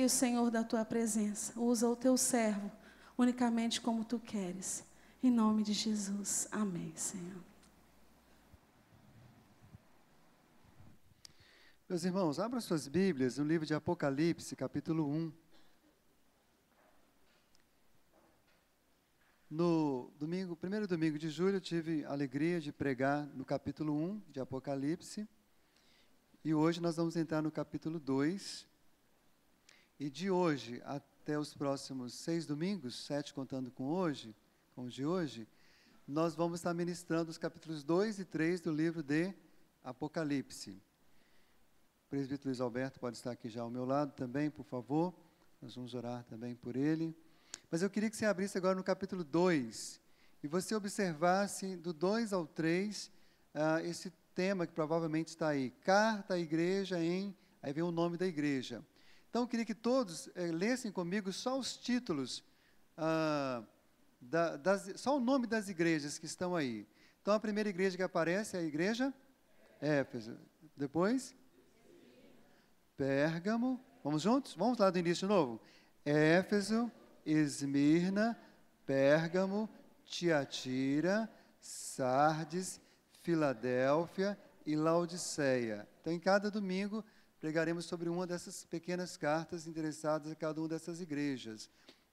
o Senhor, da tua presença. Usa o teu servo unicamente como tu queres. Em nome de Jesus. Amém, Senhor. Meus irmãos, abram suas Bíblias no livro de Apocalipse, capítulo 1. No primeiro domingo de julho, eu tive a alegria de pregar no capítulo 1 de Apocalipse. E hoje nós vamos entrar no capítulo 2. E de hoje até os próximos 6 domingos, 7 contando com os de hoje, nós vamos estar ministrando os capítulos 2 e 3 do livro de Apocalipse. O presbítero Luiz Alberto pode estar aqui já ao meu lado também, por favor. Nós vamos orar também por ele. Mas eu queria que você abrisse agora no capítulo 2 e você observasse do 2 ao 3 esse tema que provavelmente está aí. Carta à igreja em... Aí vem o nome da igreja. Então, eu queria que todos lessem comigo só os títulos, só o nome das igrejas que estão aí. Então, a primeira igreja que aparece é a igreja Éfeso. Depois, Pérgamo. Vamos juntos? Vamos lá do início de novo. Éfeso, Esmirna, Pérgamo, Tiatira, Sardes, Filadélfia e Laodiceia. Então, em cada domingo, pregaremos sobre uma dessas pequenas cartas endereçadas a cada uma dessas igrejas.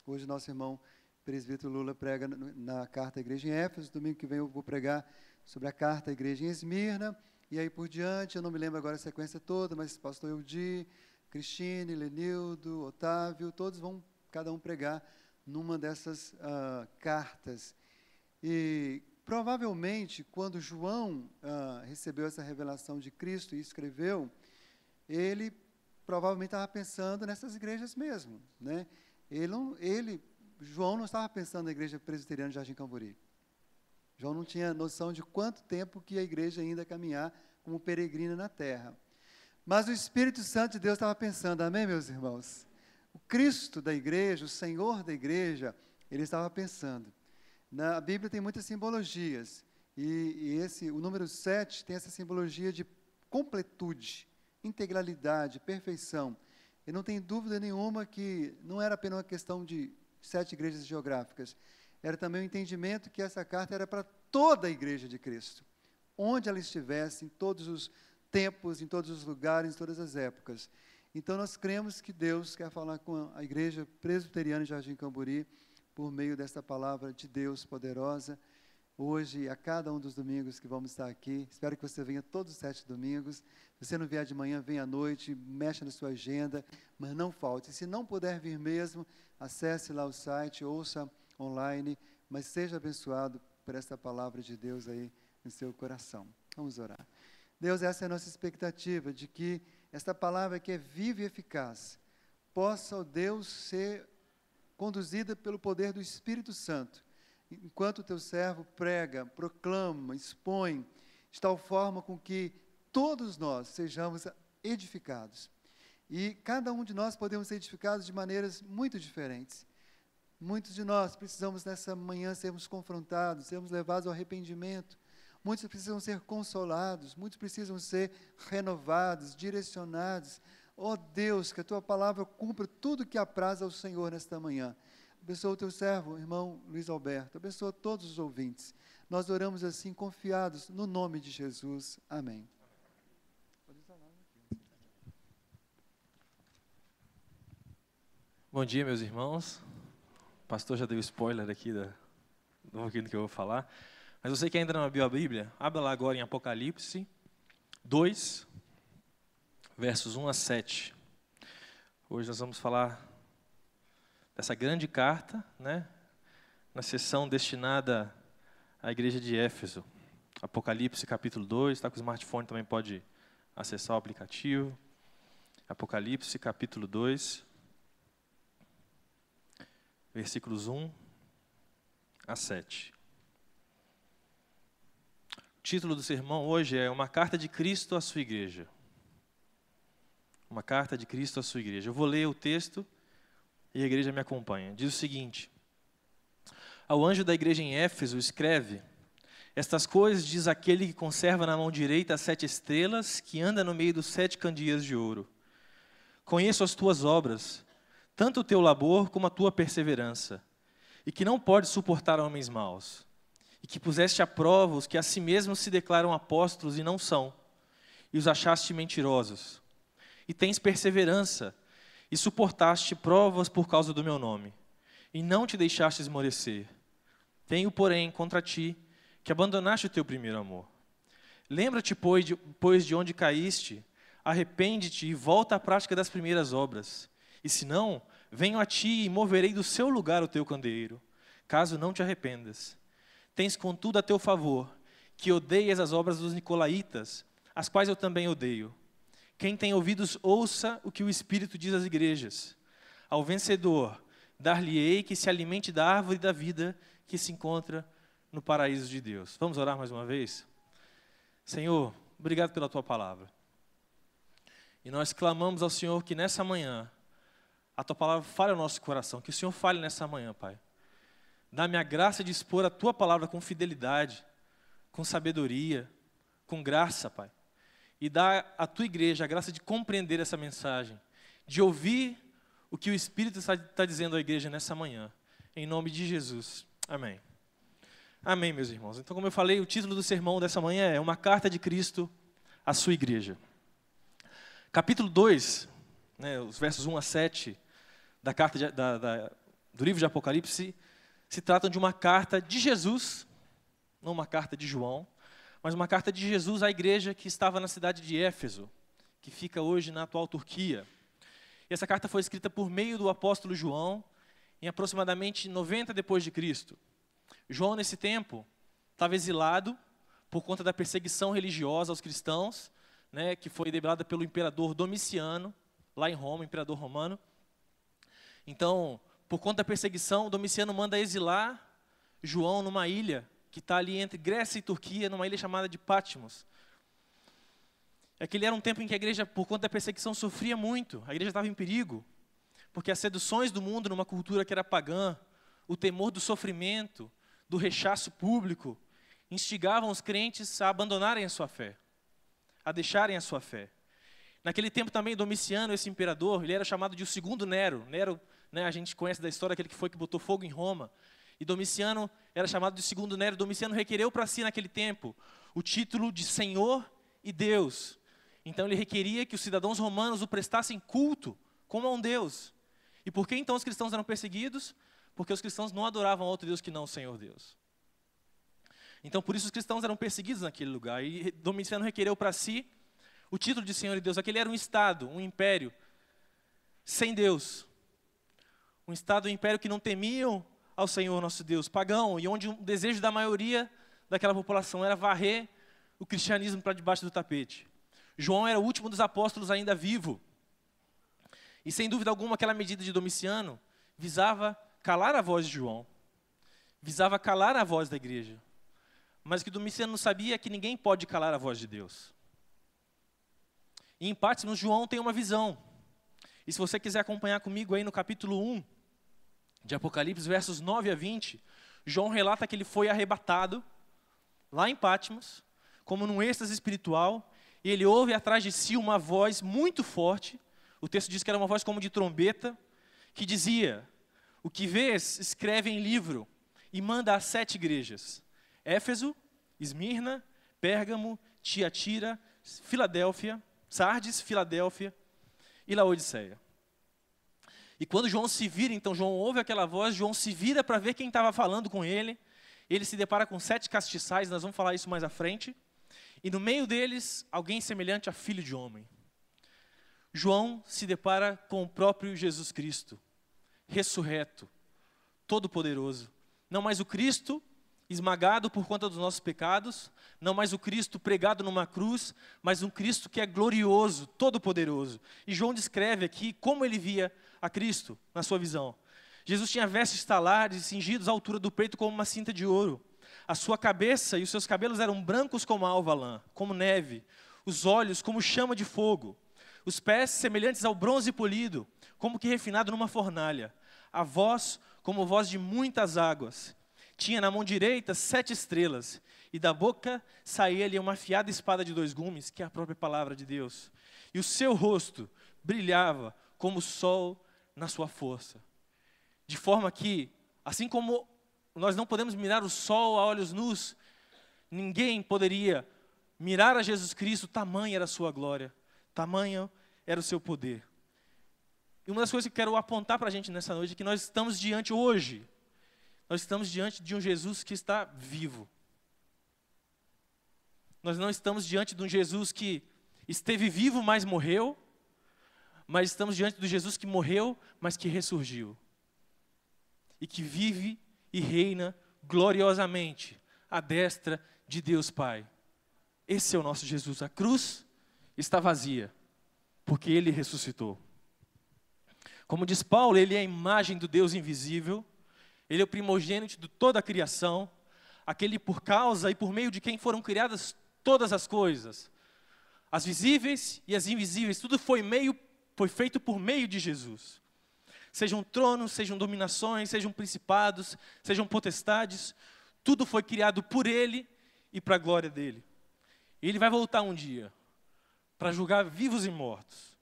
Hoje, nosso irmão presbítero Lula prega na carta à igreja em Éfeso. Domingo que vem eu vou pregar sobre a carta à igreja em Esmirna. E aí por diante, eu não me lembro agora a sequência toda, mas pastor Eudi, Cristine, Lenildo, Otávio, todos vão, cada um pregar numa dessas cartas. E provavelmente, quando João recebeu essa revelação de Cristo e escreveu, ele provavelmente estava pensando nessas igrejas mesmo, né? João não estava pensando na igreja presbiteriana de Jardim Camburi. João não tinha noção de quanto tempo que a igreja ainda ia caminhar como peregrina na terra. Mas o Espírito Santo de Deus estava pensando, amém, meus irmãos? O Cristo da igreja, o Senhor da igreja, ele estava pensando. Na Bíblia tem muitas simbologias, e o número 7 tem essa simbologia de completude, integralidade, perfeição. E não tem dúvida nenhuma que não era apenas uma questão de 7 igrejas geográficas, era também o entendimento que essa carta era para toda a igreja de Cristo, onde ela estivesse, em todos os tempos, em todos os lugares, em todas as épocas. Então, nós cremos que Deus quer falar com a igreja presbiteriana de Jardim Camburi, por meio desta palavra de Deus poderosa, hoje, a cada um dos domingos que vamos estar aqui. Espero que você venha todos os 7 domingos. Se você não vier de manhã, venha à noite, mexa na sua agenda, mas não falte. Se não puder vir mesmo, acesse lá o site, ouça online, mas seja abençoado por esta palavra de Deus aí no seu coração. Vamos orar. Deus, essa é a nossa expectativa, de que esta palavra que é viva e eficaz, possa, ó Deus, ser conduzida pelo poder do Espírito Santo, enquanto o teu servo prega, proclama, expõe, de tal forma com que todos nós sejamos edificados. E cada um de nós podemos ser edificados de maneiras muito diferentes. Muitos de nós precisamos nessa manhã sermos confrontados, sermos levados ao arrependimento. Muitos precisam ser consolados, muitos precisam ser renovados, direcionados. Ó Deus, que a tua palavra cumpra tudo que apraz ao Senhor nesta manhã. Abençoa o teu servo, irmão Luiz Alberto. Abençoa todos os ouvintes. Nós oramos assim, confiados no nome de Jesus. Amém. Bom dia, meus irmãos. O pastor já deu spoiler aqui do que eu vou falar. Mas você que ainda não abriu a Bíblia, abra lá agora em Apocalipse 2, versos 1 a 7. Hoje nós vamos falar dessa grande carta, né, na sessão destinada à igreja de Éfeso. Apocalipse capítulo 2, está com o smartphone, também pode acessar o aplicativo. Apocalipse capítulo 2, versículos 1 a 7. O título do sermão hoje é Uma Carta de Cristo à Sua Igreja. Uma Carta de Cristo à Sua Igreja. Eu vou ler o texto e a igreja me acompanha. Diz o seguinte: Ao anjo da igreja em Éfeso escreve: Estas coisas diz aquele que conserva na mão direita as 7 estrelas, que anda no meio dos 7 candeeiros de ouro. Conheço as tuas obras, tanto o teu labor como a tua perseverança, e que não podes suportar homens maus, e que puseste à prova os que a si mesmos se declaram apóstolos e não são, e os achaste mentirosos. E tens perseverança, e suportaste provas por causa do meu nome, e não te deixaste esmorecer. Tenho, porém, contra ti, que abandonaste o teu primeiro amor. Lembra-te, pois, de onde caíste, arrepende-te e volta à prática das primeiras obras. E se não, venho a ti e moverei do seu lugar o teu candeeiro, caso não te arrependas. Tens, contudo, a teu favor, que odeias as obras dos nicolaítas, as quais eu também odeio. Quem tem ouvidos, ouça o que o Espírito diz às igrejas. Ao vencedor, dar-lhe-ei que se alimente da árvore da vida que se encontra no paraíso de Deus. Vamos orar mais uma vez? Senhor, obrigado pela tua palavra. E nós clamamos ao Senhor que nessa manhã, a tua palavra fale ao nosso coração, que o Senhor fale nessa manhã, Pai. Dá-me a graça de expor a tua palavra com fidelidade, com sabedoria, com graça, Pai. E dá à tua igreja a graça de compreender essa mensagem, de ouvir o que o Espírito está dizendo à igreja nessa manhã. Em nome de Jesus. Amém. Amém, meus irmãos. Então, como eu falei, o título do sermão dessa manhã é Uma Carta de Cristo à Sua Igreja. Capítulo 2, os versos 1 a 7 da carta do livro de Apocalipse, se tratam de uma carta de Jesus, não uma carta de João, mas uma carta de Jesus à igreja que estava na cidade de Éfeso, que fica hoje na atual Turquia. E essa carta foi escrita por meio do apóstolo João, em aproximadamente 90 depois de Cristo. João, nesse tempo, estava exilado por conta da perseguição religiosa aos cristãos, que foi debelada pelo imperador Domiciano, lá em Roma, imperador romano. Então, por conta da perseguição, Domiciano manda exilar João numa ilha que está ali entre Grécia e Turquia, numa ilha chamada de Patmos. Aquele era um tempo em que a igreja, por conta da perseguição, sofria muito. A igreja estava em perigo, porque as seduções do mundo numa cultura que era pagã, o temor do sofrimento, do rechaço público, instigavam os crentes a abandonarem a sua fé, a deixarem a sua fé. Naquele tempo também, Domiciano, esse imperador, ele era chamado de o segundo Nero. Nero, a gente conhece da história, aquele que botou fogo em Roma. E Domiciano era chamado de segundo Nero. Domiciano requereu para si, naquele tempo, o título de Senhor e Deus. Então, ele requeria que os cidadãos romanos o prestassem culto como a um Deus. E por que então os cristãos eram perseguidos? Porque os cristãos não adoravam outro Deus que não o Senhor Deus. Então, por isso os cristãos eram perseguidos naquele lugar. E Domiciano requereu para si o título de Senhor e Deus. Aquele era um estado, um império sem Deus. Um estado, um império que não temiam ao Senhor nosso Deus, pagão, e onde o desejo da maioria daquela população era varrer o cristianismo para debaixo do tapete. João era o último dos apóstolos ainda vivo. E sem dúvida alguma aquela medida de Domiciano visava calar a voz de João. Visava calar a voz da igreja. Mas o que Domiciano não sabia é que ninguém pode calar a voz de Deus. E em Patmos, João tem uma visão. E se você quiser acompanhar comigo aí no capítulo 1 de Apocalipse, versos 9 a 20, João relata que ele foi arrebatado lá em Patmos, como num êxtase espiritual, e ele ouve atrás de si uma voz muito forte. O texto diz que era uma voz como de trombeta, que dizia: o que vês, escreve em livro e manda a 7 igrejas: Éfeso, Esmirna, Pérgamo, Tiatira, Filadélfia, Sardes, Filadélfia e Laodiceia. E quando João se vira, então João ouve aquela voz, João se vira para ver quem estava falando com ele. Ele se depara com 7 castiçais, nós vamos falar isso mais à frente. E no meio deles, alguém semelhante a filho de homem. João se depara com o próprio Jesus Cristo, ressurreto, todo-poderoso. Não mais o Cristo esmagado por conta dos nossos pecados, não mais o Cristo pregado numa cruz, mas um Cristo que é glorioso, todo-poderoso. E João descreve aqui como ele via a Cristo na sua visão. Jesus tinha vestes talares, cingidos à altura do peito como uma cinta de ouro. A sua cabeça e os seus cabelos eram brancos como a alva lã, como neve. Os olhos como chama de fogo. Os pés semelhantes ao bronze polido, como que refinado numa fornalha. A voz como voz de muitas águas. Tinha na mão direita 7 estrelas, e da boca saía-lhe uma afiada espada de 2 gumes, que é a própria palavra de Deus. E o seu rosto brilhava como o sol na sua força. De forma que, assim como nós não podemos mirar o sol a olhos nus, ninguém poderia mirar a Jesus Cristo, tamanha era a sua glória, tamanho era o seu poder. E uma das coisas que eu quero apontar para a gente nessa noite é que nós estamos diante hoje, nós estamos diante de um Jesus que está vivo. Nós não estamos diante de um Jesus que esteve vivo, mas morreu, mas estamos diante do Jesus que morreu, mas que ressurgiu. E que vive e reina gloriosamente à destra de Deus Pai. Esse é o nosso Jesus. A cruz está vazia, porque Ele ressuscitou. Como diz Paulo, Ele é a imagem do Deus invisível, Ele é o primogênito de toda a criação, aquele por causa e por meio de quem foram criadas todas as coisas. As visíveis e as invisíveis, tudo foi feito por meio de Jesus. Sejam tronos, sejam dominações, sejam principados, sejam potestades, tudo foi criado por Ele e para a glória dEle. E Ele vai voltar um dia para julgar vivos e mortos,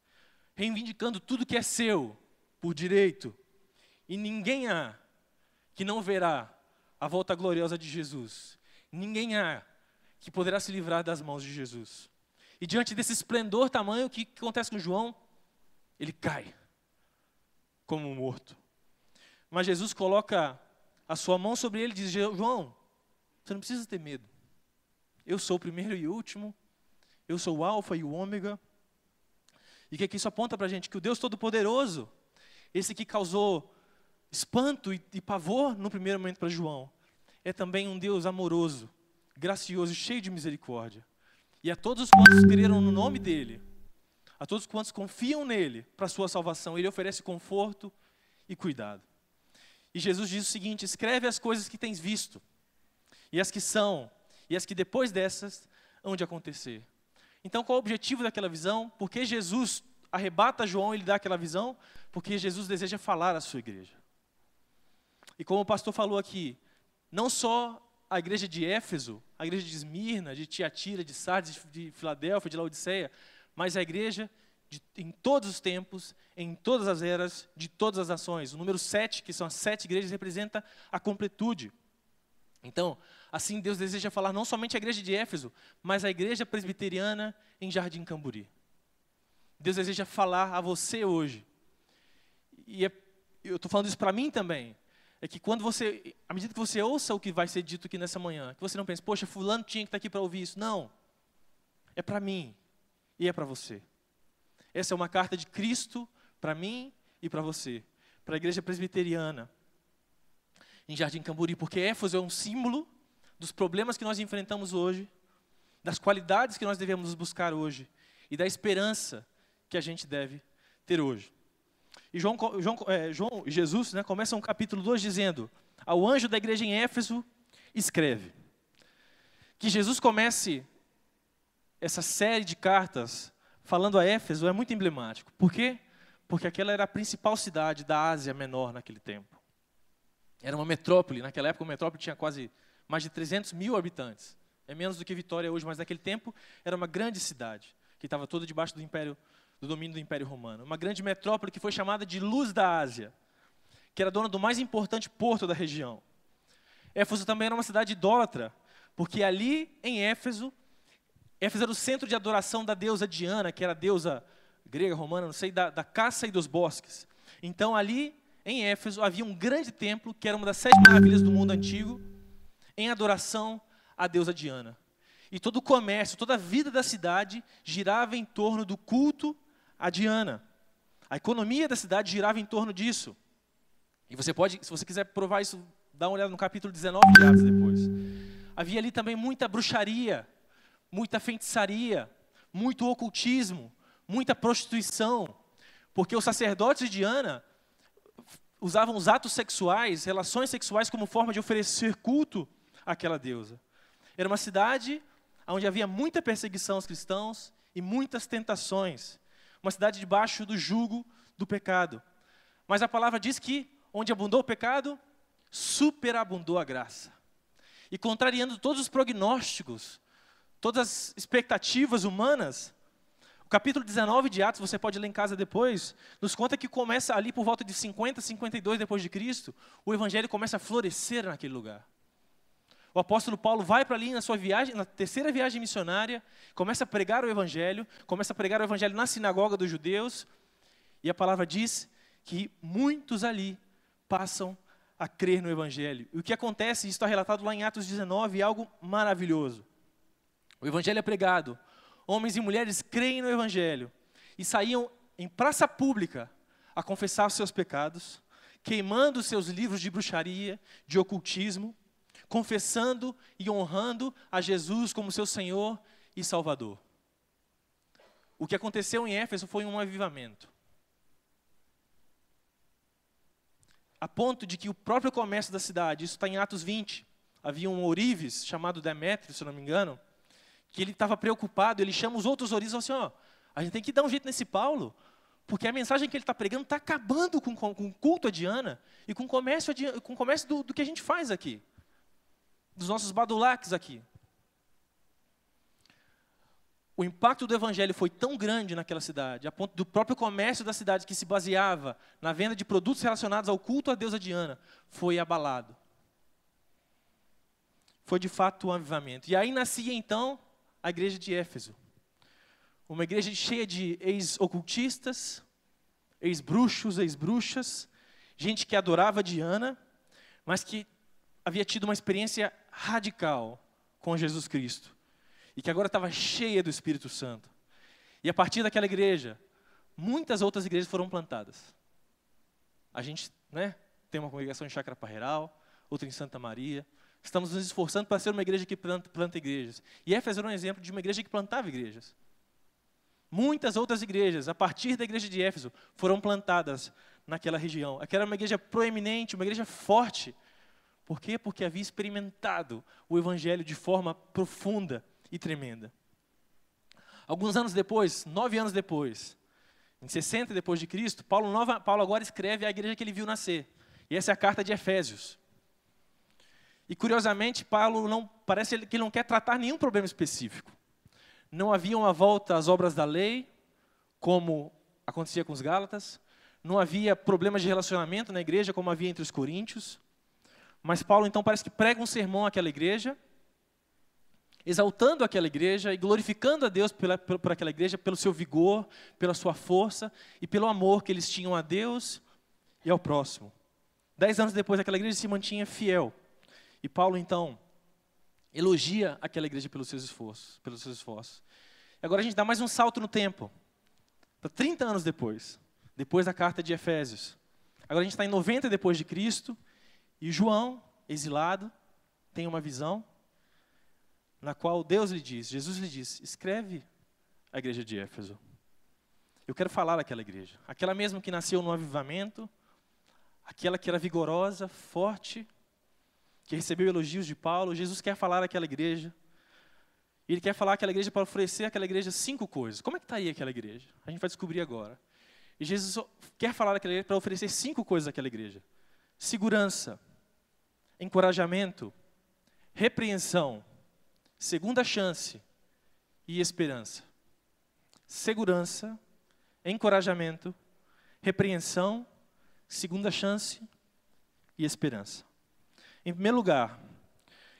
reivindicando tudo que é seu por direito. E ninguém há que não verá a volta gloriosa de Jesus. Ninguém há que poderá se livrar das mãos de Jesus. E diante desse esplendor tamanho, o que acontece com João? Ele cai como morto. Mas Jesus coloca a sua mão sobre ele e diz: João, você não precisa ter medo. Eu sou o primeiro e o último. Eu sou o alfa e o ômega. E o que isso aponta para a gente? Que o Deus Todo-Poderoso, esse que causou espanto e pavor no primeiro momento para João, é também um Deus amoroso, gracioso e cheio de misericórdia. E a todos quantos creram no nome dEle, a todos quantos confiam nele para a sua salvação, Ele oferece conforto e cuidado. E Jesus diz o seguinte: escreve as coisas que tens visto, e as que são, e as que depois dessas hão de acontecer. Então qual é o objetivo daquela visão? Por que Jesus arrebata João e lhe dá aquela visão? Porque Jesus deseja falar à sua igreja. E como o pastor falou aqui, não só a igreja de Éfeso, a igreja de Esmirna, de Tiatira, de Sardes, de Filadélfia, de Laodiceia, mas a igreja em todos os tempos, em todas as eras, de todas as nações. O número 7, que são as 7 igrejas, representa a completude. Então, assim Deus deseja falar não somente à igreja de Éfeso, mas à igreja presbiteriana em Jardim Camburi. Deus deseja falar a você hoje. E eu estou falando isso para mim também. É que quando você, à medida que você ouça o que vai ser dito aqui nessa manhã, que você não pense, poxa, fulano tinha que estar aqui para ouvir isso. Não, é para mim e é para você. Essa é uma carta de Cristo para mim e para você, para a igreja presbiteriana em Jardim Camburi, porque Éfeso é um símbolo dos problemas que nós enfrentamos hoje, das qualidades que nós devemos buscar hoje e da esperança que a gente deve ter hoje. E Jesus começa um capítulo 2 dizendo: ao anjo da igreja em Éfeso, escreve. Que Jesus comece essa série de cartas falando a Éfeso é muito emblemático. Por quê? Porque aquela era a principal cidade da Ásia Menor naquele tempo. Era uma metrópole, naquela época uma metrópole tinha quase mais de 300 mil habitantes. É menos do que Vitória hoje, mas naquele tempo era uma grande cidade, que estava toda debaixo do domínio do Império Romano. Uma grande metrópole que foi chamada de Luz da Ásia, que era dona do mais importante porto da região. Éfeso também era uma cidade idólatra, porque ali em Éfeso era o centro de adoração da deusa Diana, que era a deusa grega, romana, não sei, da caça e dos bosques. Então ali em Éfeso havia um grande templo, que era uma das 7 maravilhas do mundo antigo, em adoração à deusa Diana. E todo o comércio, toda a vida da cidade girava em torno do culto a Diana. A economia da cidade girava em torno disso. E você pode, se você quiser provar isso, dá uma olhada no capítulo 19 de Atos depois. Havia ali também muita bruxaria, muita feitiçaria, muito ocultismo, muita prostituição, porque os sacerdotes de Diana usavam os atos sexuais, relações sexuais como forma de oferecer culto àquela deusa. Era uma cidade onde havia muita perseguição aos cristãos e muitas tentações. Uma cidade debaixo do jugo do pecado. Mas a palavra diz que onde abundou o pecado, superabundou a graça. E contrariando todos os prognósticos, todas as expectativas humanas, O capítulo 19 de Atos, você pode ler em casa depois, nos conta que começa ali por volta de 50, 52 depois de Cristo, o evangelho começa a florescer naquele lugar. O apóstolo Paulo vai para ali na sua viagem, na terceira viagem missionária, começa a pregar o evangelho na sinagoga dos judeus, e a palavra diz que muitos ali passam a crer no evangelho. E o que acontece, isso está relatado lá em Atos 19, é algo maravilhoso. O evangelho é pregado, homens e mulheres creem no evangelho e saíam em praça pública a confessar os seus pecados, queimando os seus livros de bruxaria, de ocultismo, confessando e honrando a Jesus como seu Senhor e Salvador. O que aconteceu em Éfeso foi um avivamento. A ponto de que o próprio comércio da cidade, isso está em Atos 20, havia um ourives chamado Demétrio, se eu não me engano, que ele estava preocupado, ele chama os outros ourives e fala assim, a gente tem que dar um jeito nesse Paulo, porque a mensagem que ele está pregando está acabando com o culto a Diana e com o comércio do que a gente faz aqui. Dos nossos badulaques aqui. O impacto do evangelho foi tão grande naquela cidade, a ponto do próprio comércio da cidade, que se baseava na venda de produtos relacionados ao culto à deusa Diana, foi abalado. Foi de fato um avivamento. E aí nascia então a igreja de Éfeso. Uma igreja cheia de ex-ocultistas, ex-bruxos, ex-bruxas, gente que adorava Diana, mas que havia tido uma experiência radical com Jesus Cristo. E que agora estava cheia do Espírito Santo. E a partir daquela igreja, muitas outras igrejas foram plantadas. A gente tem uma congregação em Chácara Parreiral, outra em Santa Maria. Estamos nos esforçando para ser uma igreja que planta igrejas. E Éfeso era um exemplo de uma igreja que plantava igrejas. Muitas outras igrejas, a partir da igreja de Éfeso, foram plantadas naquela região. Aquela era uma igreja proeminente, uma igreja forte. Por quê? Porque havia experimentado o evangelho de forma profunda e tremenda. Alguns anos depois, 9 anos depois, em 60 depois de Cristo, Paulo agora escreve a igreja que ele viu nascer. E essa é a carta de Efésios. E curiosamente, Paulo parece que ele não quer tratar nenhum problema específico. Não havia uma volta às obras da lei, como acontecia com os Gálatas. Não havia problemas de relacionamento na igreja, como havia entre os coríntios. Mas Paulo, então, parece que prega um sermão àquela igreja, exaltando aquela igreja e glorificando a Deus por aquela igreja, pelo seu vigor, pela sua força e pelo amor que eles tinham a Deus e ao próximo. 10 anos depois, aquela igreja se mantinha fiel. E Paulo, então, elogia aquela igreja pelos seus esforços. E agora a gente dá mais um salto no tempo, para 30 anos depois da carta de Efésios. Agora a gente está em 90 depois de Cristo, e João, exilado, tem uma visão na qual Jesus lhe diz, escreve a igreja de Éfeso. Eu quero falar daquela igreja, aquela mesmo que nasceu no avivamento, aquela que era vigorosa, forte, que recebeu elogios de Paulo. Jesus quer falar àquela igreja. E ele quer falar àquela igreja para oferecer àquela igreja 5 coisas. Como é que está aí aquela igreja? A gente vai descobrir agora. E Jesus quer falar àquela igreja para oferecer 5 coisas àquela igreja. Segurança, encorajamento, repreensão, segunda chance e esperança. Segurança, encorajamento, repreensão, segunda chance e esperança. Em primeiro lugar,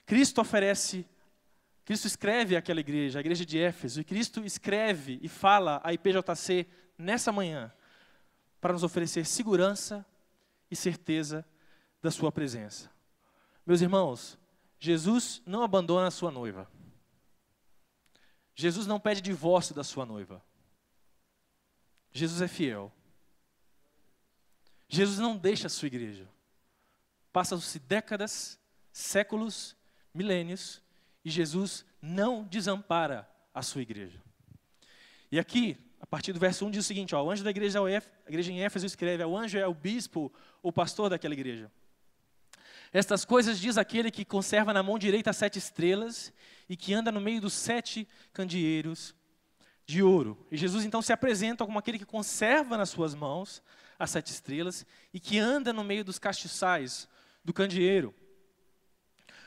Cristo escreve àquela igreja, a igreja de Éfeso, e Cristo escreve e fala à IPJC nessa manhã para nos oferecer segurança e certeza da sua presença. Meus irmãos, Jesus não abandona a sua noiva. Jesus não pede divórcio da sua noiva. Jesus é fiel. Jesus não deixa a sua igreja. Passam-se décadas, séculos, milênios, e Jesus não desampara a sua igreja. E aqui, a partir do verso 1, diz o seguinte, o anjo da igreja em Éfeso escreve, o anjo é o bispo, o pastor daquela igreja. Estas coisas diz aquele que conserva na mão direita as 7 estrelas e que anda no meio dos 7 candeeiros de ouro. E Jesus então se apresenta como aquele que conserva nas suas mãos as 7 estrelas e que anda no meio dos castiçais do candeeiro.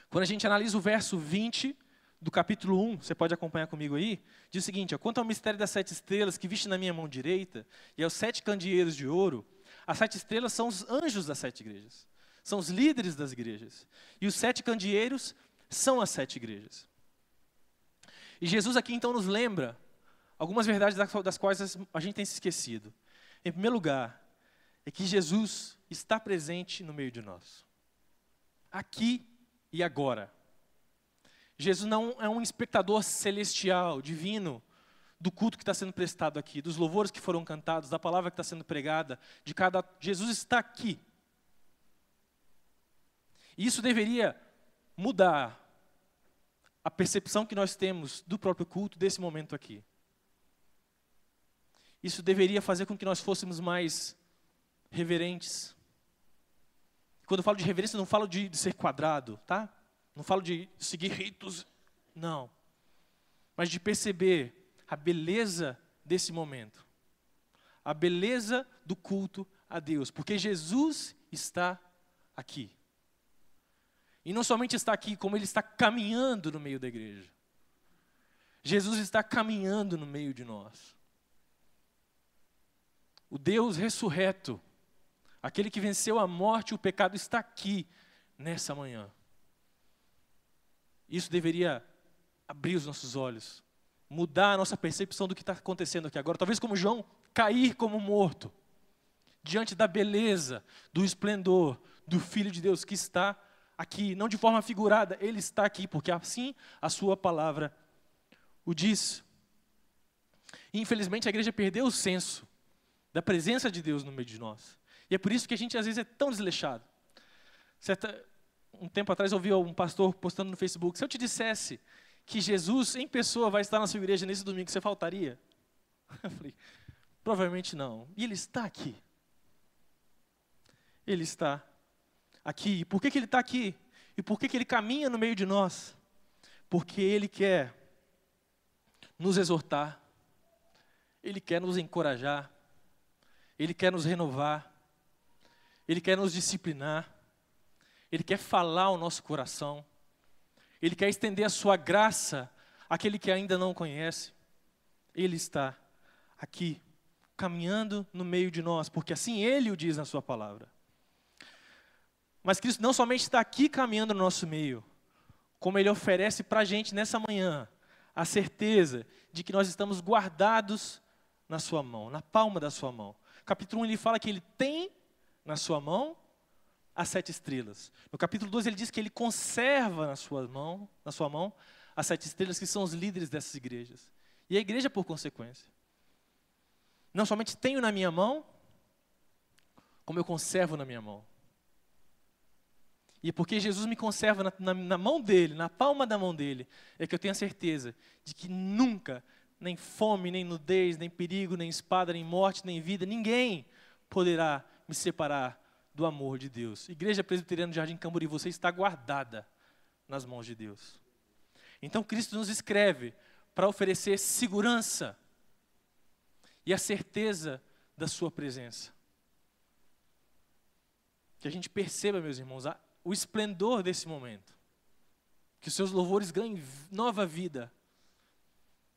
Quando a gente analisa o verso 20 do capítulo 1, você pode acompanhar comigo aí, diz o seguinte: ó, quanto ao mistério das 7 estrelas que viste na minha mão direita, e aos 7 candeeiros de ouro, as 7 estrelas são os anjos das 7 igrejas, são os líderes das igrejas, e os 7 candeeiros são as 7 igrejas. E Jesus aqui então nos lembra algumas verdades das quais a gente tem se esquecido. Em primeiro lugar, é que Jesus está presente no meio de nós, aqui e agora. Jesus não é um espectador celestial, divino, do culto que está sendo prestado aqui, dos louvores que foram cantados, da palavra que está sendo pregada, Jesus está aqui. E isso deveria mudar a percepção que nós temos do próprio culto, desse momento aqui. Isso deveria fazer com que nós fôssemos mais reverentes. Quando eu falo de reverência, não falo de ser quadrado, tá? Não falo de seguir ritos, não. Mas de perceber a beleza desse momento. A beleza do culto a Deus. Porque Jesus está aqui. E não somente está aqui, como Ele está caminhando no meio da igreja. Jesus está caminhando no meio de nós. O Deus ressurreto, aquele que venceu a morte e o pecado, está aqui nessa manhã. Isso deveria abrir os nossos olhos, mudar a nossa percepção do que está acontecendo aqui agora. Talvez como João, cair como morto, diante da beleza, do esplendor, do Filho de Deus que está aqui, não de forma figurada, Ele está aqui, porque assim a sua palavra o diz. E, infelizmente, a igreja perdeu o senso da presença de Deus no meio de nós. E é por isso que a gente, às vezes, é tão desleixado. Um tempo atrás, eu ouvi um pastor postando no Facebook: se eu te dissesse que Jesus, em pessoa, vai estar na sua igreja nesse domingo, você faltaria? Eu falei, provavelmente não. E Ele está aqui. Ele está aqui. E por que Ele está aqui? E por que Ele caminha no meio de nós? Porque Ele quer nos exortar, Ele quer nos encorajar, Ele quer nos renovar, Ele quer nos disciplinar, Ele quer falar ao nosso coração, Ele quer estender a sua graça àquele que ainda não conhece. Ele está aqui, caminhando no meio de nós, porque assim Ele o diz na sua palavra. Mas Cristo não somente está aqui caminhando no nosso meio, como Ele oferece para a gente nessa manhã a certeza de que nós estamos guardados na sua mão, na palma da sua mão. Capítulo 1 ele fala que Ele tem na sua mão as 7 estrelas. No capítulo 2 ele diz que Ele conserva na sua mão as 7 estrelas, que são os líderes dessas igrejas. E a igreja por consequência. Não somente tenho na minha mão, como eu conservo na minha mão. E porque Jesus me conserva na mão dEle, na palma da mão dEle, é que eu tenho a certeza de que nunca, nem fome, nem nudez, nem perigo, nem espada, nem morte, nem vida, ninguém poderá me separar do amor de Deus. Igreja Presbiteriana do Jardim Camburi, você está guardada nas mãos de Deus. Então Cristo nos escreve para oferecer segurança e a certeza da sua presença. Que a gente perceba, meus irmãos, o esplendor desse momento. Que os seus louvores ganhem nova vida.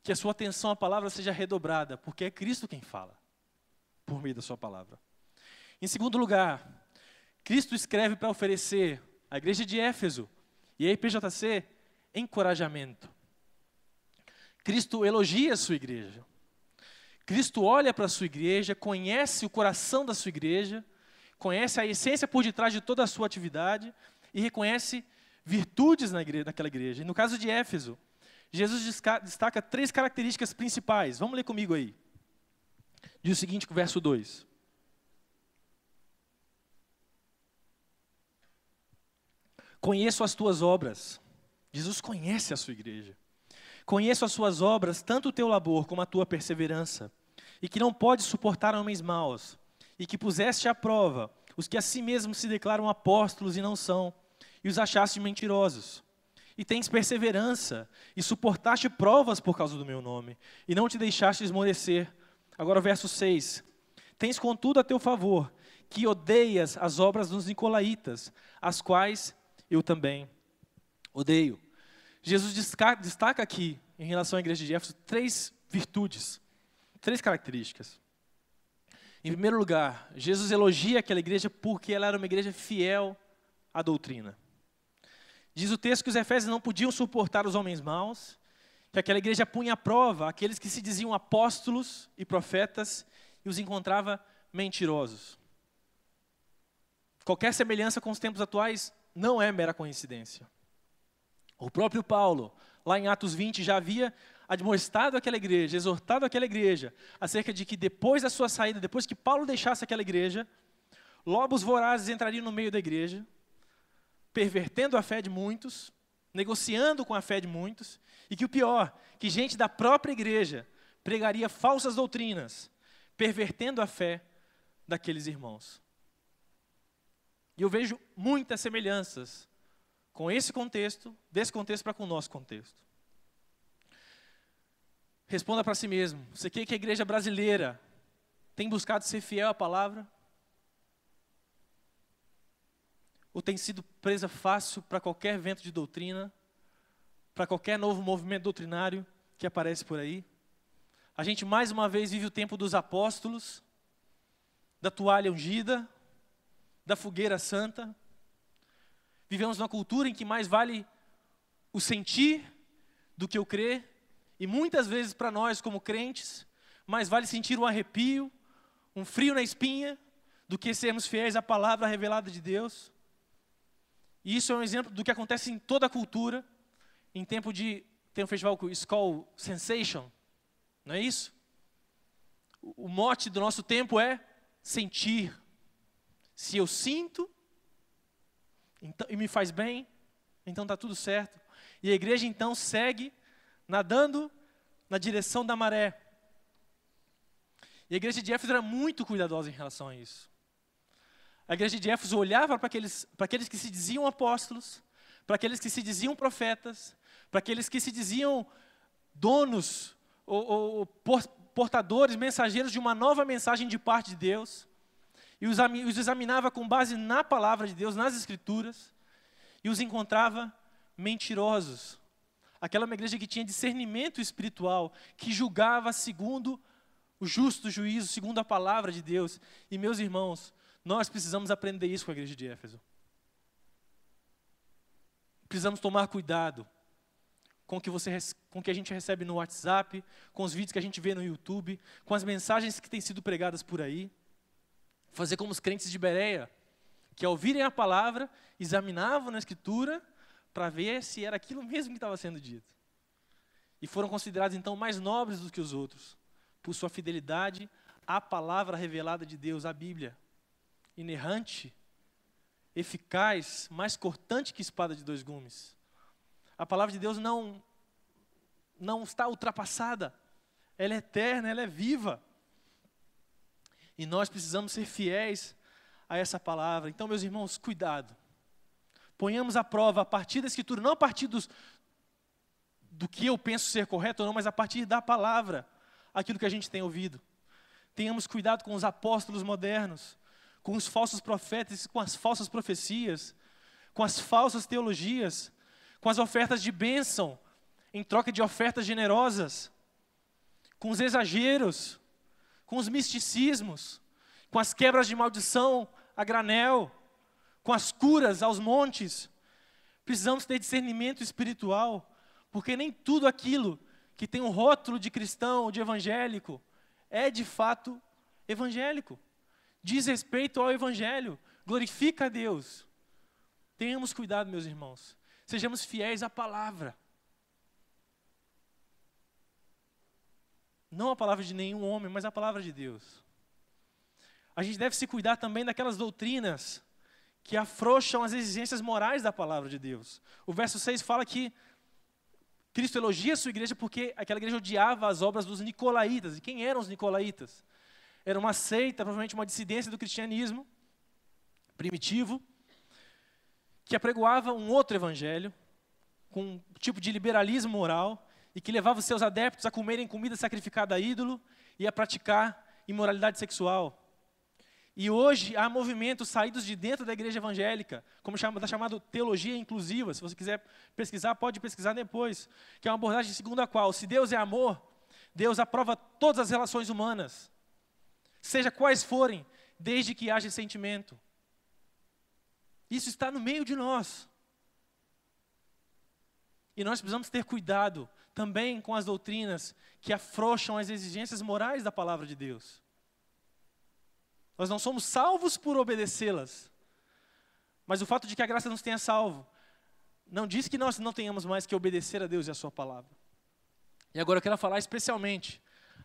Que a sua atenção à palavra seja redobrada, porque é Cristo quem fala, por meio da sua palavra. Em segundo lugar, Cristo escreve para oferecer à igreja de Éfeso e à IPJC encorajamento. Cristo elogia a sua igreja. Cristo olha para a sua igreja, conhece o coração da sua igreja, conhece a essência por detrás de toda a sua atividade e reconhece virtudes naquela igreja. E no caso de Éfeso, Jesus destaca 3 características principais. Vamos ler comigo aí. Diz o seguinte, verso 2. Conheço as tuas obras. Jesus conhece a sua igreja. Conheço as suas obras, tanto o teu labor como a tua perseverança, e que não podes suportar homens maus, e que puseste à prova os que a si mesmos se declaram apóstolos e não são, e os achaste mentirosos. E tens perseverança, e suportaste provas por causa do meu nome, e não te deixaste esmorecer. Agora o verso 6. Tens contudo a teu favor, que odeias as obras dos nicolaítas, as quais eu também odeio. Jesus destaca aqui, em relação à igreja de Éfeso, 3 virtudes, 3 características. Em primeiro lugar, Jesus elogia aquela igreja porque ela era uma igreja fiel à doutrina. Diz o texto que os efésios não podiam suportar os homens maus, que aquela igreja punha à prova aqueles que se diziam apóstolos e profetas e os encontrava mentirosos. Qualquer semelhança com os tempos atuais não é mera coincidência. O próprio Paulo, lá em Atos 20, já havia admoestado aquela igreja, exortado aquela igreja, acerca de que depois da sua saída, depois que Paulo deixasse aquela igreja, lobos vorazes entrariam no meio da igreja, pervertendo a fé de muitos, negociando com a fé de muitos, e que o pior, que gente da própria igreja pregaria falsas doutrinas, pervertendo a fé daqueles irmãos. E eu vejo muitas semelhanças com esse contexto, desse contexto para com o nosso contexto. Responda para si mesmo, você quer que a igreja brasileira tem buscado ser fiel à palavra? Ou tem sido presa fácil para qualquer vento de doutrina, para qualquer novo movimento doutrinário que aparece por aí? A gente mais uma vez vive o tempo dos apóstolos, da toalha ungida, da fogueira santa. Vivemos numa cultura em que mais vale o sentir do que o crer, e muitas vezes para nós como crentes, mais vale sentir um arrepio, um frio na espinha, do que sermos fiéis à palavra revelada de Deus. E isso é um exemplo do que acontece em toda a cultura, em tempo de... Tem um festival que Skull Sensation, não é isso? O mote do nosso tempo é sentir. Se eu sinto, então, e me faz bem, então está tudo certo. E a igreja então segue nadando na direção da maré. E a igreja de Éfeso era muito cuidadosa em relação a isso. A igreja de Éfeso olhava para aqueles que se diziam apóstolos, para aqueles que se diziam profetas, para aqueles que se diziam donos ou portadores, mensageiros de uma nova mensagem de parte de Deus, e os examinava com base na palavra de Deus, nas Escrituras, e os encontrava mentirosos. Aquela é uma igreja que tinha discernimento espiritual, que julgava segundo o justo juízo, segundo a palavra de Deus. E meus irmãos, nós precisamos aprender isso com a igreja de Éfeso. Precisamos tomar cuidado com o que a gente recebe no WhatsApp, com os vídeos que a gente vê no YouTube, com as mensagens que têm sido pregadas por aí. Fazer como os crentes de Bereia, que ao ouvirem a palavra, examinavam na Escritura para ver se era aquilo mesmo que estava sendo dito. E foram considerados então mais nobres do que os outros, por sua fidelidade à palavra revelada de Deus, à Bíblia. Inerrante, eficaz, mais cortante que espada de 2 gumes. A palavra de Deus não está ultrapassada, ela é eterna, ela é viva. E nós precisamos ser fiéis a essa palavra. Então, meus irmãos, cuidado. Ponhamos à prova a partir da Escritura, não a partir do que eu penso ser correto ou não, mas a partir da palavra, aquilo que a gente tem ouvido. Tenhamos cuidado com os apóstolos modernos, com os falsos profetas, com as falsas profecias, com as falsas teologias, com as ofertas de bênção, em troca de ofertas generosas, com os exageros, com os misticismos, com as quebras de maldição a granel, com as curas aos montes. Precisamos ter discernimento espiritual, porque nem tudo aquilo que tem um rótulo de cristão, de evangélico, é de fato evangélico. Diz respeito ao evangelho, glorifica a Deus. Tenhamos cuidado, meus irmãos. Sejamos fiéis à palavra. Não a palavra de nenhum homem, mas a palavra de Deus. A gente deve se cuidar também daquelas doutrinas que afrouxam as exigências morais da palavra de Deus. O verso 6 fala que Cristo elogia a sua igreja porque aquela igreja odiava as obras dos nicolaítas. E quem eram os nicolaítas? Era uma seita, provavelmente uma dissidência do cristianismo primitivo, que apregoava um outro evangelho, com um tipo de liberalismo moral, e que levava os seus adeptos a comerem comida sacrificada a ídolo e a praticar imoralidade sexual. E hoje há movimentos saídos de dentro da igreja evangélica, como está chamado teologia inclusiva. Se você quiser pesquisar, pode pesquisar depois. Que é uma abordagem segundo a qual, se Deus é amor, Deus aprova todas as relações humanas, seja quais forem, desde que haja sentimento. Isso está no meio de nós. E nós precisamos ter cuidado também com as doutrinas que afrouxam as exigências morais da palavra de Deus. Nós não somos salvos por obedecê-las. Mas o fato de que a graça nos tenha salvo não diz que nós não tenhamos mais que obedecer a Deus e a sua palavra. E agora eu quero falar especialmente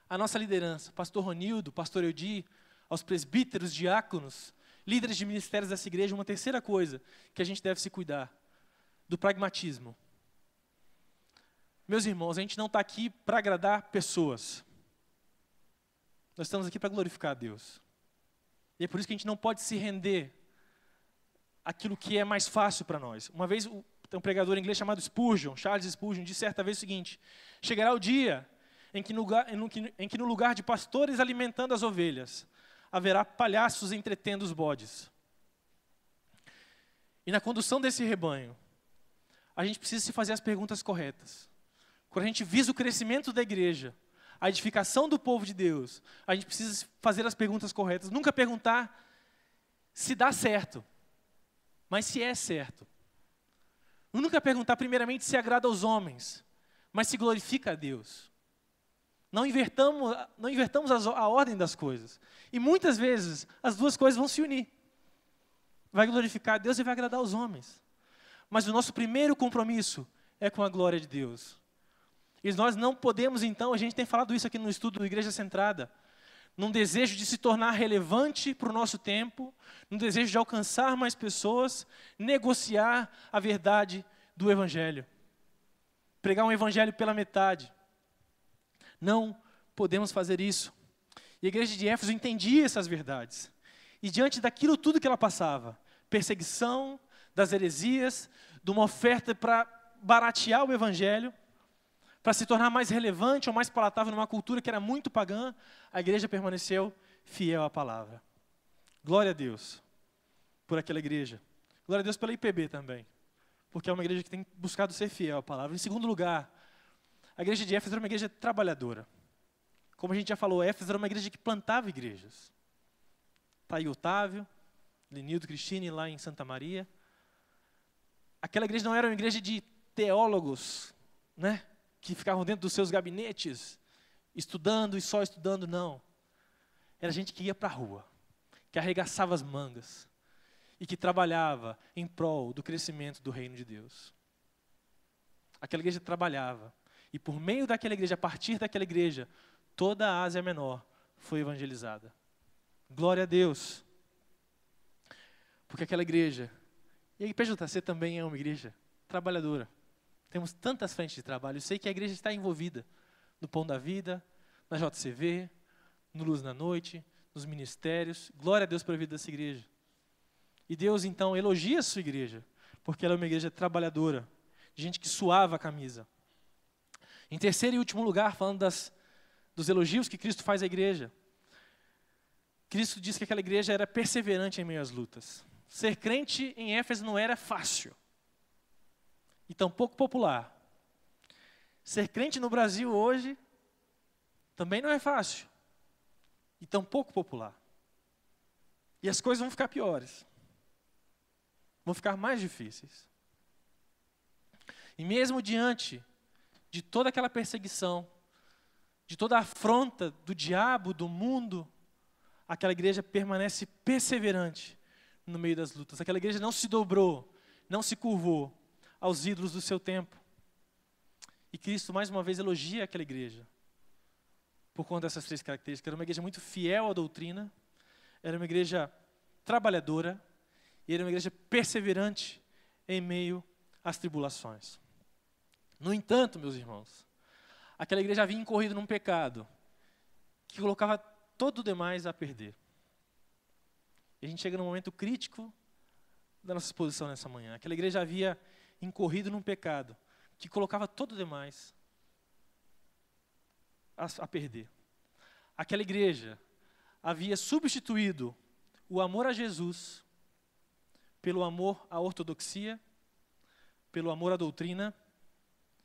à nossa liderança, pastor Ronildo, pastor Eudi, aos presbíteros, diáconos, líderes de ministérios dessa igreja, uma terceira coisa que a gente deve se cuidar, do pragmatismo. Meus irmãos, a gente não está aqui para agradar pessoas. Nós estamos aqui para glorificar a Deus. E é por isso que a gente não pode se render àquilo que é mais fácil para nós. Uma vez, tem um pregador inglês chamado Spurgeon, Charles Spurgeon, disse certa vez o seguinte: chegará o dia em que no lugar de pastores alimentando as ovelhas, haverá palhaços entretendo os bodes. E na condução desse rebanho, a gente precisa se fazer as perguntas corretas. Quando a gente visa o crescimento da igreja, a edificação do povo de Deus, a gente precisa fazer as perguntas corretas. Nunca perguntar se dá certo, mas se é certo. Nunca perguntar primeiramente se agrada aos homens, mas se glorifica a Deus. Não invertamos a ordem das coisas. E muitas vezes as duas coisas vão se unir. Vai glorificar a Deus e vai agradar aos homens. Mas o nosso primeiro compromisso é com a glória de Deus. E nós não podemos, então, a gente tem falado isso aqui no estudo do Igreja Centrada, num desejo de se tornar relevante para o nosso tempo, num desejo de alcançar mais pessoas, negociar a verdade do Evangelho. Pregar um Evangelho pela metade. Não podemos fazer isso. E a igreja de Éfeso entendia essas verdades. E diante daquilo tudo que ela passava, perseguição, das heresias, de uma oferta para baratear o Evangelho, para se tornar mais relevante ou mais palatável numa cultura que era muito pagã, a igreja permaneceu fiel à palavra. Glória a Deus por aquela igreja. Glória a Deus pela IPB também, porque é uma igreja que tem buscado ser fiel à palavra. Em segundo lugar, a igreja de Éfeso era uma igreja trabalhadora. Como a gente já falou, Éfeso era uma igreja que plantava igrejas. Está aí Otávio, Lenildo, Cristine, lá em Santa Maria. Aquela igreja não era uma igreja de teólogos, né, que ficavam dentro dos seus gabinetes, estudando e só estudando, não. Era gente que ia para a rua, que arregaçava as mangas e que trabalhava em prol do crescimento do reino de Deus. Aquela igreja trabalhava. E por meio daquela igreja, a partir daquela igreja, toda a Ásia Menor foi evangelizada. Glória a Deus. Porque aquela igreja, e a IPJC também é uma igreja trabalhadora. Temos tantas frentes de trabalho. Eu sei que a igreja está envolvida no Pão da Vida, na JCV, no Luz na Noite, nos ministérios. Glória a Deus pela vida dessa igreja. E Deus, então, elogia a sua igreja, porque ela é uma igreja trabalhadora, de gente que suava a camisa. Em terceiro e último lugar, falando dos elogios que Cristo faz à igreja, Cristo diz que aquela igreja era perseverante em meio às lutas. Ser crente em Éfeso não era fácil e tampouco popular. Ser crente no Brasil hoje também não é fácil e tampouco popular. E as coisas vão ficar piores. Vão ficar mais difíceis. E mesmo diante de toda aquela perseguição, de toda a afronta do diabo, do mundo, aquela igreja permanece perseverante no meio das lutas. Aquela igreja não se dobrou, não se curvou aos ídolos do seu tempo. E Cristo, mais uma vez, elogia aquela igreja por conta dessas três características. Era uma igreja muito fiel à doutrina, era uma igreja trabalhadora e era uma igreja perseverante em meio às tribulações. No entanto, meus irmãos, aquela igreja havia incorrido num pecado que colocava todo o demais a perder. E a gente chega num momento crítico da nossa exposição nessa manhã. Aquela igreja havia incorrido num pecado que colocava todo o demais a perder. Aquela igreja havia substituído o amor a Jesus, pelo amor à ortodoxia, pelo amor à doutrina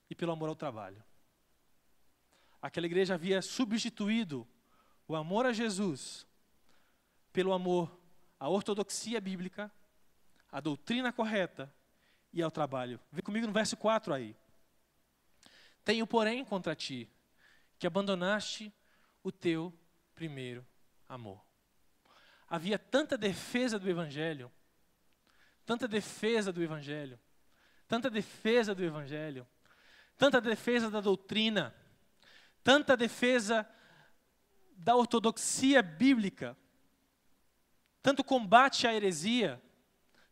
e pelo amor ao trabalho. Aquela igreja havia substituído o amor a Jesus pelo amor à ortodoxia bíblica, à doutrina correta e ao trabalho. Vê comigo no verso 4 aí. Tenho, porém, contra ti, que abandonaste o teu primeiro amor. Havia tanta defesa do Evangelho, tanta defesa do Evangelho, tanta defesa do Evangelho, tanta defesa da doutrina, tanta defesa da ortodoxia bíblica, tanto combate à heresia,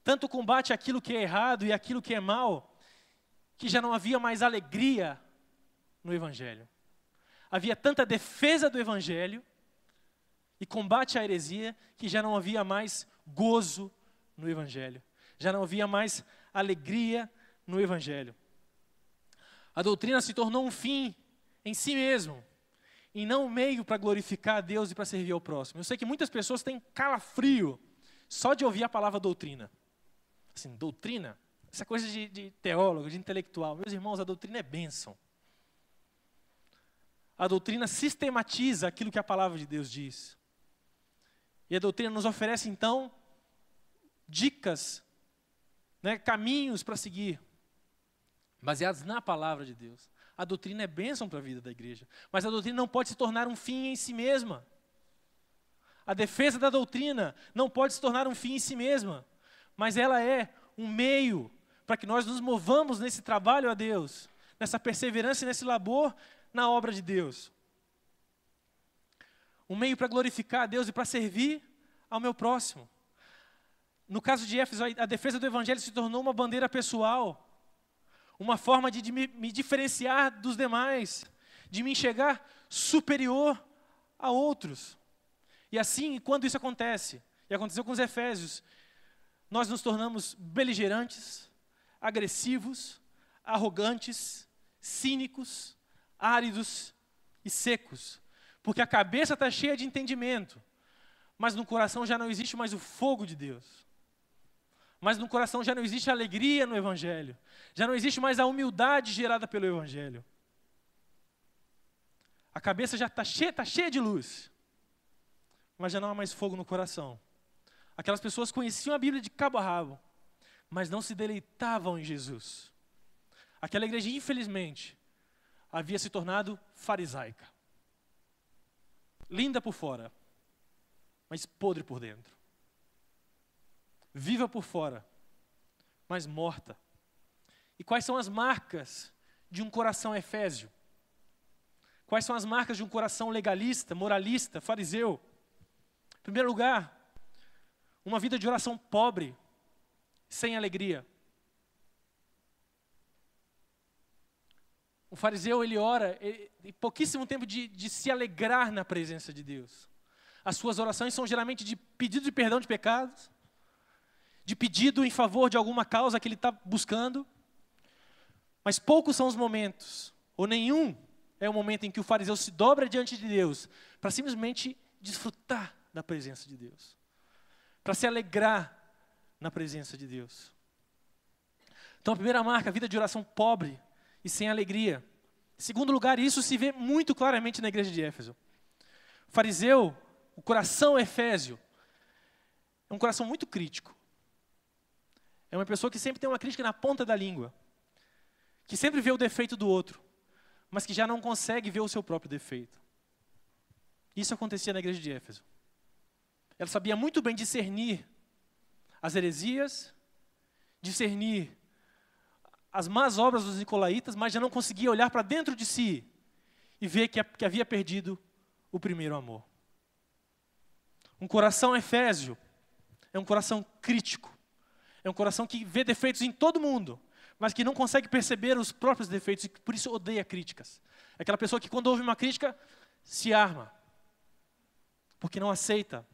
tanto combate àquilo que é errado e àquilo que é mal, que já não havia mais alegria no Evangelho. Havia tanta defesa do Evangelho e combate à heresia que já não havia mais gozo no Evangelho. Já não havia mais alegria no Evangelho. A doutrina se tornou um fim em si mesmo, e não um meio para glorificar a Deus e para servir ao próximo. Eu sei que muitas pessoas têm calafrio só de ouvir a palavra doutrina. Assim, doutrina, essa coisa de teólogo, de intelectual. Meus irmãos, a doutrina é bênção. A doutrina sistematiza aquilo que a palavra de Deus diz. E a doutrina nos oferece, então, dicas, caminhos para seguir, baseados na palavra de Deus. A doutrina é bênção para a vida da igreja, mas a doutrina não pode se tornar um fim em si mesma. A defesa da doutrina não pode se tornar um fim em si mesma, mas ela é um meio para que nós nos movamos nesse trabalho a Deus, nessa perseverança e nesse labor na obra de Deus. Um meio para glorificar a Deus e para servir ao meu próximo. No caso de Éfeso, a defesa do Evangelho se tornou uma bandeira pessoal, uma forma de me diferenciar dos demais, de me enxergar superior a outros. E assim, quando isso acontece, e aconteceu com os Efésios, nós nos tornamos beligerantes, agressivos, arrogantes, cínicos, áridos e secos, porque a cabeça está cheia de entendimento, mas no coração já não existe mais o fogo de Deus. Mas no coração já não existe alegria no Evangelho. Já não existe mais a humildade gerada pelo Evangelho. A cabeça já está cheia de luz, mas já não há mais fogo no coração. Aquelas pessoas conheciam a Bíblia de cabo a rabo, mas não se deleitavam em Jesus. Aquela igreja, infelizmente, havia se tornado farisaica. Linda por fora, mas podre por dentro. Viva por fora, mas morta. E quais são as marcas de um coração efésio? Quais são as marcas de um coração legalista, moralista, fariseu? Em primeiro lugar, uma vida de oração pobre, sem alegria. O fariseu, ele ora, e pouquíssimo tempo de se alegrar na presença de Deus. As suas orações são geralmente de pedido de perdão de pecados, de pedido em favor de alguma causa que ele está buscando, mas poucos são os momentos, ou nenhum é o momento em que o fariseu se dobra diante de Deus para simplesmente desfrutar da presença de Deus, para se alegrar na presença de Deus. Então a primeira marca, a vida de oração pobre e sem alegria. Em segundo lugar, isso se vê muito claramente na igreja de Éfeso. O fariseu, o coração efésio, é um coração muito crítico. É uma pessoa que sempre tem uma crítica na ponta da língua, que sempre vê o defeito do outro, mas que já não consegue ver o seu próprio defeito. Isso acontecia na igreja de Éfeso. Ela sabia muito bem discernir as heresias, discernir as más obras dos nicolaítas, mas já não conseguia olhar para dentro de si e ver que havia perdido o primeiro amor. Um coração efésio é um coração crítico. É um coração que vê defeitos em todo mundo, mas que não consegue perceber os próprios defeitos e que por isso odeia críticas. É aquela pessoa que quando ouve uma crítica, se arma, porque não aceita.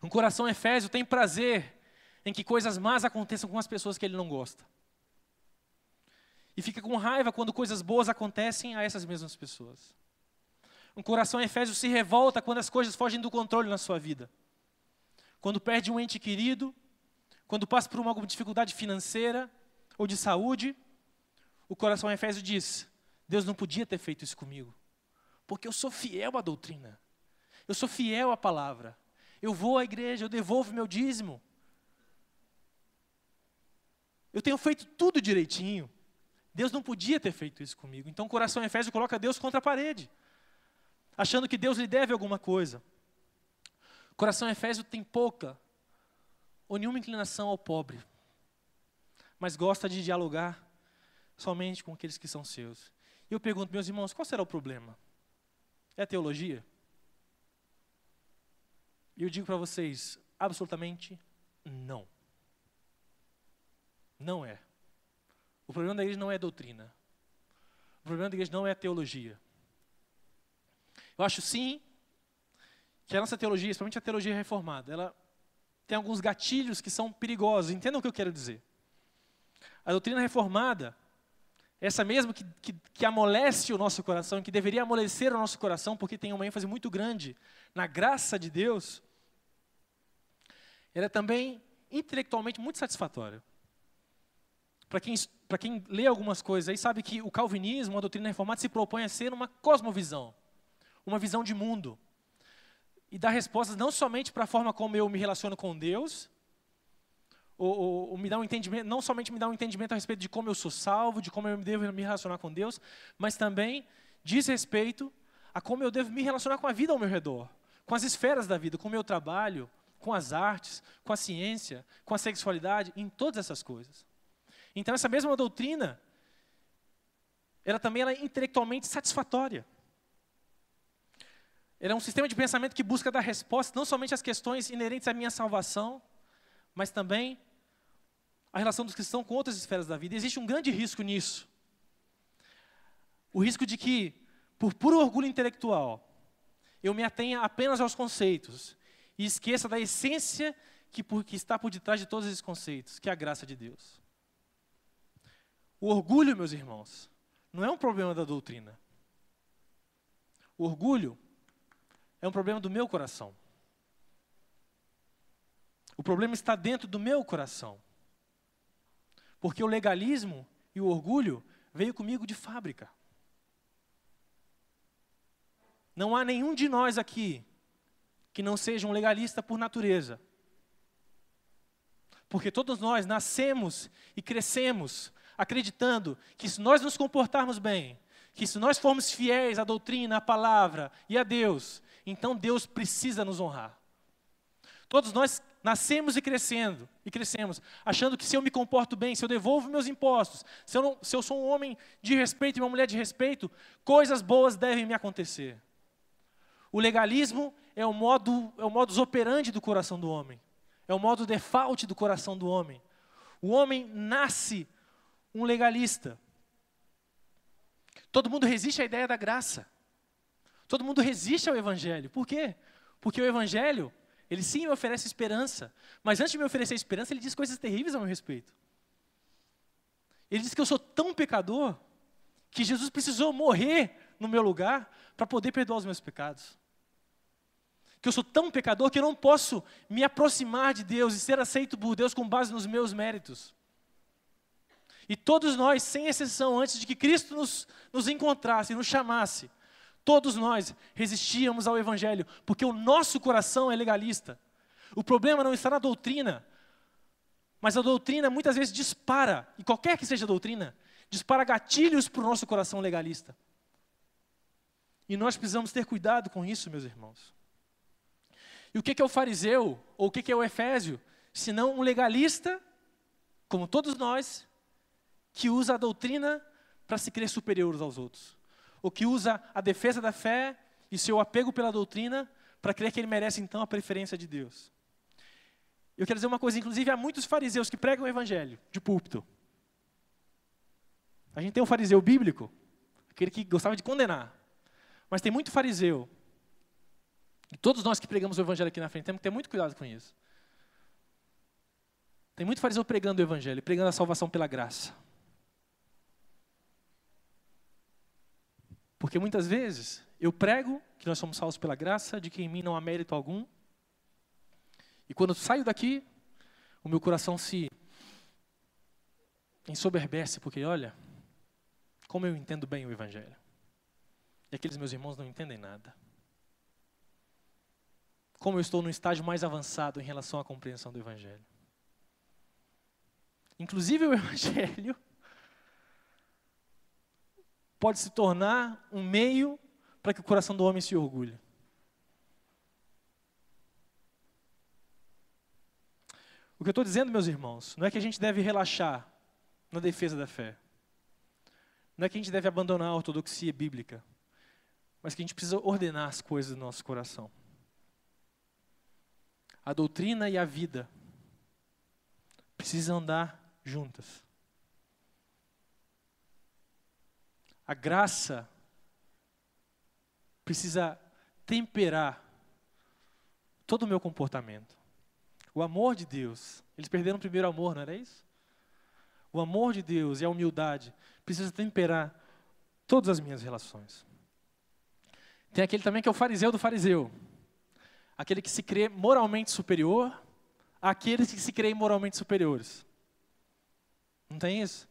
Um coração efésio tem prazer em que coisas más aconteçam com as pessoas que ele não gosta. E fica com raiva quando coisas boas acontecem a essas mesmas pessoas. Um coração efésio se revolta quando as coisas fogem do controle na sua vida. quando perde um ente querido, quando passa por alguma dificuldade financeira ou de saúde, o coração Efésio diz: Deus não podia ter feito isso comigo, porque eu sou fiel à doutrina, eu sou fiel à palavra, eu vou à igreja, eu devolvo meu dízimo, eu tenho feito tudo direitinho. Deus não podia ter feito isso comigo. Então o coração Efésio coloca Deus contra a parede, achando que Deus lhe deve alguma coisa. O coração Efésio tem pouca ou nenhuma inclinação ao pobre, mas gosta de dialogar somente com aqueles que são seus. E eu pergunto, meus irmãos, qual será o problema? É a teologia? E eu digo para vocês, absolutamente não. Não é. O problema da igreja não é a doutrina. O problema da igreja não é a teologia. Eu acho sim que a nossa teologia, principalmente a teologia reformada, ela tem alguns gatilhos que são perigosos. Entendam o que eu quero dizer. A doutrina reformada, essa mesma que amolece o nosso coração, que deveria amolecer o nosso coração, porque tem uma ênfase muito grande na graça de Deus, ela é também intelectualmente muito satisfatória. Para quem lê algumas coisas aí, sabe que o calvinismo, a doutrina reformada, se propõe a ser uma cosmovisão, uma visão de mundo. E dá respostas não somente para a forma como eu me relaciono com Deus, ou me dá um entendimento, não somente me dá um entendimento a respeito de como eu sou salvo, de como eu devo me relacionar com Deus, mas também diz respeito a como eu devo me relacionar com a vida ao meu redor, com as esferas da vida, com o meu trabalho, com as artes, com a ciência, com a sexualidade, em todas essas coisas. Então essa mesma doutrina, ela também é intelectualmente satisfatória. Ela é um sistema de pensamento que busca dar resposta não somente às questões inerentes à minha salvação, mas também à relação dos cristãos com outras esferas da vida. Existe um grande risco nisso. O risco de que, por puro orgulho intelectual, eu me atenha apenas aos conceitos e esqueça da essência que está por detrás de todos esses conceitos, que é a graça de Deus. O orgulho, meus irmãos, não é um problema da doutrina. O orgulho é um problema do meu coração. O problema está dentro do meu coração. Porque o legalismo e o orgulho veio comigo de fábrica. Não há nenhum de nós aqui que não seja um legalista por natureza. Porque todos nós nascemos e crescemos acreditando que se nós nos comportarmos bem, que se nós formos fiéis à doutrina, à palavra e a Deus, então Deus precisa nos honrar. Todos nós nascemos e crescemos, achando que se eu me comporto bem, se eu devolvo meus impostos, se eu sou um homem de respeito e uma mulher de respeito, coisas boas devem me acontecer. O legalismo é o modus operandi do coração do homem. É o modo default do coração do homem. O homem nasce um legalista. Todo mundo resiste à ideia da graça. Todo mundo resiste ao Evangelho. Por quê? Porque o Evangelho, ele sim me oferece esperança. Mas antes de me oferecer esperança, ele diz coisas terríveis a meu respeito. Ele diz que eu sou tão pecador que Jesus precisou morrer no meu lugar para poder perdoar os meus pecados. Que eu sou tão pecador que eu não posso me aproximar de Deus e ser aceito por Deus com base nos meus méritos. E todos nós, sem exceção, antes de que Cristo nos encontrasse e nos chamasse, todos nós resistíamos ao Evangelho, porque o nosso coração é legalista. O problema não está na doutrina, mas a doutrina muitas vezes dispara, e qualquer que seja a doutrina, dispara gatilhos para o nosso coração legalista. E nós precisamos ter cuidado com isso, meus irmãos. E o que é o fariseu, ou o que é o efésio, senão um legalista, como todos nós, que usa a doutrina para se crer superior aos outros. Ou que usa a defesa da fé e seu apego pela doutrina para crer que ele merece então a preferência de Deus. Eu quero dizer uma coisa, inclusive há muitos fariseus que pregam o evangelho de púlpito. A gente tem um fariseu bíblico, aquele que gostava de condenar. Mas tem muito fariseu. E todos nós que pregamos o evangelho aqui na frente temos que ter muito cuidado com isso. Tem muito fariseu pregando o evangelho, pregando a salvação pela graça. Porque muitas vezes eu prego que nós somos salvos pela graça, de que em mim não há mérito algum. E quando eu saio daqui, o meu coração se ensoberbece, porque olha, como eu entendo bem o Evangelho. E aqueles meus irmãos não entendem nada. Como eu estou no estágio mais avançado em relação à compreensão do Evangelho. Inclusive o Evangelho pode se tornar um meio para que o coração do homem se orgulhe. O que eu estou dizendo, meus irmãos, não é que a gente deve relaxar na defesa da fé. Não é que a gente deve abandonar a ortodoxia bíblica, mas que a gente precisa ordenar as coisas do nosso coração. A doutrina e a vida precisam andar juntas. A graça precisa temperar todo o meu comportamento. O amor de Deus, eles perderam o primeiro amor, não era isso? O amor de Deus e a humildade precisa temperar todas as minhas relações. Tem aquele também que é o fariseu do fariseu. Aquele que se crê moralmente superior àqueles que se creem moralmente superiores. Não tem isso?